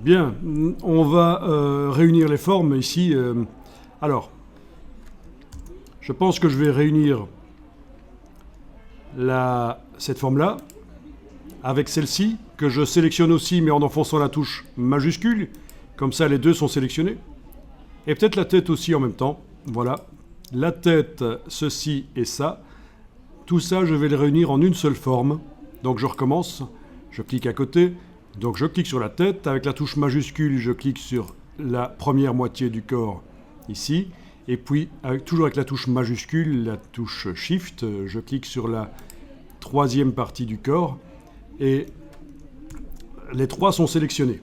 Bien, on va réunir les formes ici. Alors, je pense que je vais réunir cette forme-là avec celle-ci, que je sélectionne aussi, mais en enfonçant la touche majuscule. Comme ça, les deux sont sélectionnés. Et peut-être la tête aussi en même temps. Voilà. La tête, ceci et ça. Tout ça, je vais les réunir en une seule forme. Donc je recommence. Je clique à côté. Donc je clique sur la tête. Avec la touche majuscule, je clique sur la première moitié du corps ici. Et puis, toujours avec la touche majuscule, la touche Shift, je clique sur la troisième partie du corps. Et les trois sont sélectionnés.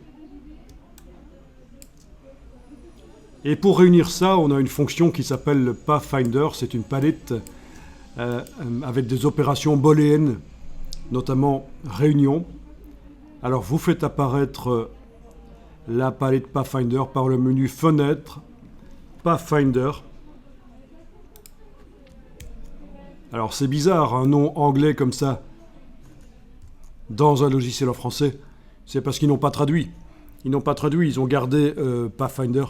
Et pour réunir ça, on a une fonction qui s'appelle le Pathfinder. C'est une palette avec des opérations booléennes, notamment réunion. Alors vous faites apparaître la palette Pathfinder par le menu Fenêtre, Pathfinder. Alors c'est bizarre, un nom anglais comme ça dans un logiciel en français. C'est parce qu'ils n'ont pas traduit. Ils n'ont pas traduit, ils ont gardé Pathfinder.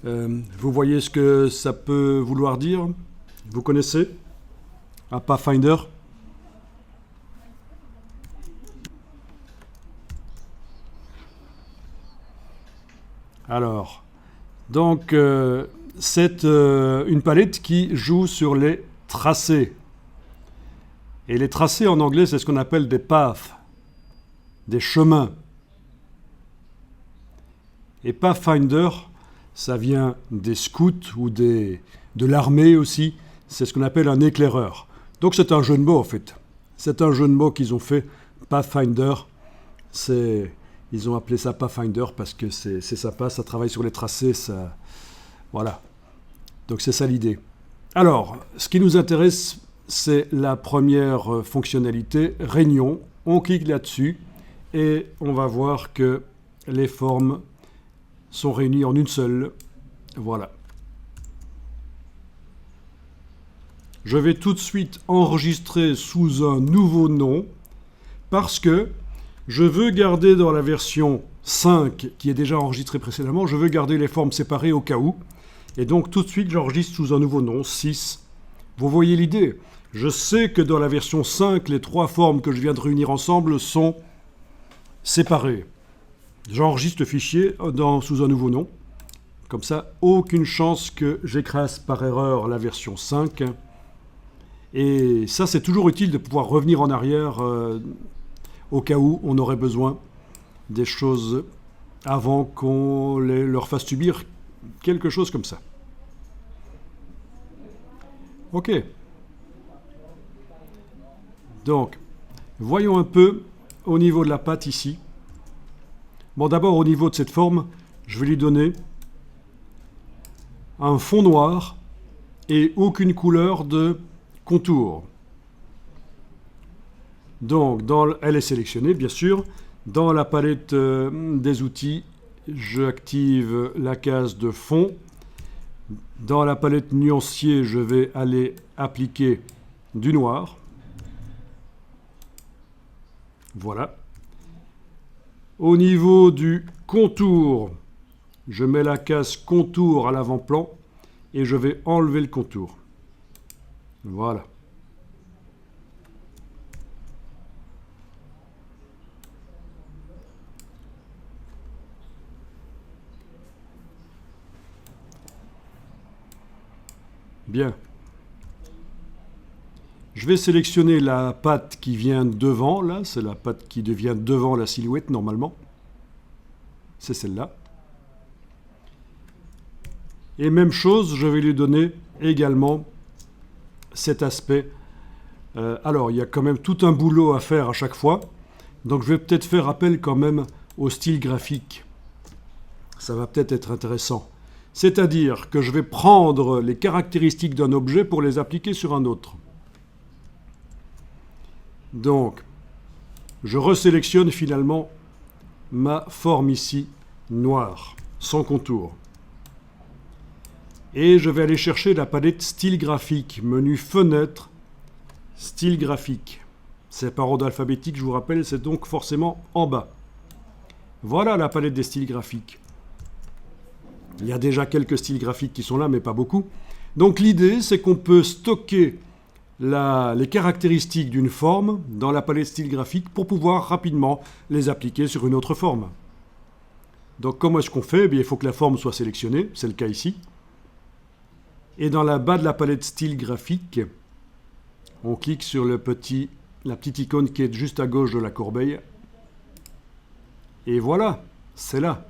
Vous voyez ce que ça peut vouloir dire? Vous connaissez un Pathfinder? Alors, donc, c'est une palette qui joue sur les tracés. Et les tracés en anglais, c'est ce qu'on appelle des paths, des chemins. Et Pathfinder, ça vient des scouts ou de l'armée aussi. C'est ce qu'on appelle un éclaireur. Donc c'est un jeu de mots en fait. C'est un jeu de mots qu'ils ont fait, Pathfinder. Ils ont appelé ça Pathfinder parce que c'est sympa, ça travaille sur les tracés, ça... Voilà. Donc c'est ça l'idée. Alors, ce qui nous intéresse, c'est la première fonctionnalité, Réunion. On clique là-dessus et on va voir que les formes sont réunies en une seule. Voilà. Je vais tout de suite enregistrer sous un nouveau nom parce que je veux garder dans la version 5 qui est déjà enregistrée précédemment, je veux garder les formes séparées au cas où. Et donc tout de suite j'enregistre sous un nouveau nom, 6. Vous voyez l'idée? Je sais que dans la version 5, les trois formes que je viens de réunir ensemble sont séparées. J'enregistre le fichier sous un nouveau nom. Comme ça, aucune chance que j'écrase par erreur la version 5. Et ça, c'est toujours utile de pouvoir revenir en arrière au cas où on aurait besoin des choses avant qu'on leur fasse subir quelque chose comme ça. Ok. Donc, voyons un peu au niveau de la patte ici. Bon, d'abord, au niveau de cette forme, je vais lui donner un fond noir et aucune couleur de contour. Donc, elle est sélectionnée, bien sûr. Dans la palette des outils, j'active la case de fond. Dans la palette nuancier, je vais aller appliquer du noir. Voilà. Au niveau du contour, je mets la case contour à l'avant-plan et je vais enlever le contour. Voilà. Bien. Je vais sélectionner la patte qui vient devant, là, c'est la patte qui devient devant la silhouette normalement. C'est celle-là. Et même chose, je vais lui donner également cet aspect. Alors, il y a quand même tout un boulot à faire à chaque fois. Donc, je vais peut-être faire appel quand même au style graphique. Ça va peut-être être intéressant. C'est-à-dire que je vais prendre les caractéristiques d'un objet pour les appliquer sur un autre. Donc, je resélectionne finalement ma forme ici, noire, sans contour. Et je vais aller chercher la palette style graphique, menu fenêtre, style graphique. C'est par ordre alphabétique, je vous rappelle, c'est donc forcément en bas. Voilà la palette des styles graphiques. Il y a déjà quelques styles graphiques qui sont là, mais pas beaucoup. Donc l'idée, c'est qu'on peut stocker les caractéristiques d'une forme dans la palette style graphique pour pouvoir rapidement les appliquer sur une autre forme. Donc comment est-ce qu'on fait? Eh bien, il faut que la forme soit sélectionnée, c'est le cas ici. Et dans la bas de la palette style graphique, on clique sur la petite icône qui est juste à gauche de la corbeille. Et voilà, c'est là.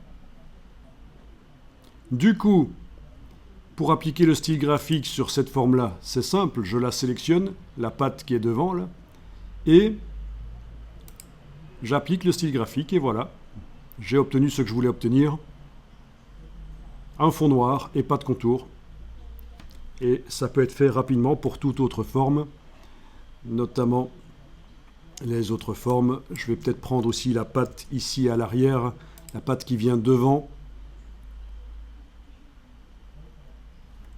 Du coup, pour appliquer le style graphique sur cette forme-là, c'est simple, je la sélectionne, la patte qui est devant là, et j'applique le style graphique et voilà, j'ai obtenu ce que je voulais obtenir, un fond noir et pas de contour. Et ça peut être fait rapidement pour toute autre forme, notamment les autres formes. Je vais peut-être prendre aussi la patte ici à l'arrière, la patte qui vient devant.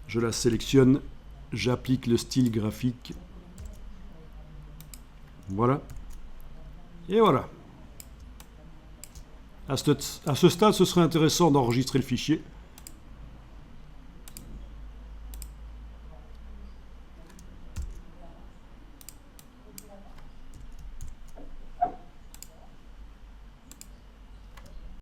Je la sélectionne, j'applique le style graphique. Voilà. Et voilà. À ce stade, ce serait intéressant d'enregistrer le fichier.